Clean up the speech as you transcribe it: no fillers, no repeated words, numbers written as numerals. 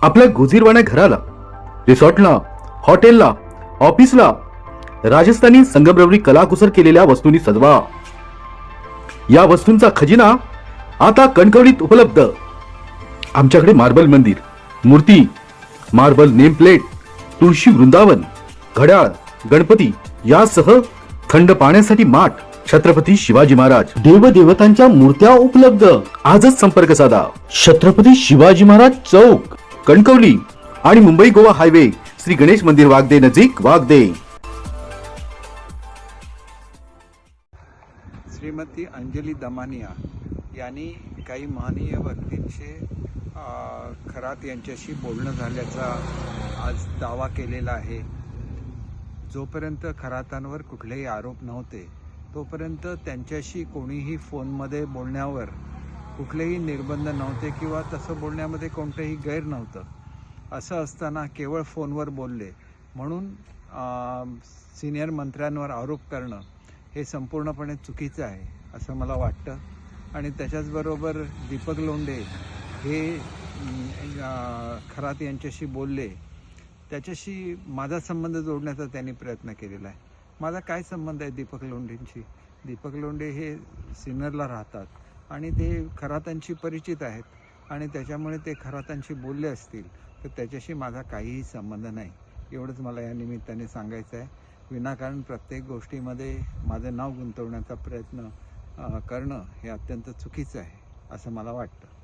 आपल्या गोजीरवाण्या घराला, रिसॉर्टला, हॉटेलला, ऑफिसला राजस्थानी संगमरवरी कलाकुसर केलेल्या वस्तूंनी सजवा। या वस्तूंचा खजिना आता कणकवलीत उपलब्ध। आमच्याकडे मार्बल मंदिर, मूर्ती, मार्बल नेम प्लेट, तुळशी वृंदावन, घड्याळ, गणपती यासह थंड पाण्यासाठी माठ, छत्रपती शिवाजी महाराज देवदेवतांच्या मूर्त्या उपलब्ध। आजच संपर्क साधा। छत्रपती शिवाजी महाराज चौक, कणकवली आणि मुंबई गोवा हायवे, श्री गणेश मंदिर वागदे नजीक, वागदे। श्रीमती अंजली दमानिया यांनी काही महनीय व्यक्तींचे खरात यांच्याशी बोलणं झाल्याचा आज दावा केलेला आहे। जोपर्यंत खरातांवर कुठलेही आरोप नव्हते तोपर्यंत त्यांच्याशी कोणीही फोनमध्ये बोलण्यावर कुठलेही निर्बंध नव्हते किंवा तसं बोलण्यामध्ये कोणतंही गैर नव्हतं। असं असताना केवळ फोनवर बोलले म्हणून सिनियर मंत्र्यांवर आरोप करणं हे संपूर्णपणे चुकीचं आहे असं मला वाटतं। आणि त्याच्याचबरोबर दीपक लोंढे हे खरात यांच्याशी बोलले, त्याच्याशी माझा संबंध जोडण्याचा त्यांनी प्रयत्न केलेला आहे। माझा काय संबंध आहे दीपक लोंढेंशी? दीपक लोंढे हे सिन्नरला राहतात आणि ते खरातांशी परिचित आहेत आणि त्याच्यामुळे ते खरातांशी बोलले असतील तर त्याच्याशी माझा काहीही संबंध नाही। एवढंच मला या निमित्ताने सांगायचं आहे। विनाकारण प्रत्येक गोष्टीमध्ये माझं नाव गुंतवण्याचा प्रयत्न करणं हे अत्यंत चुकीचं आहे असं मला वाटतं।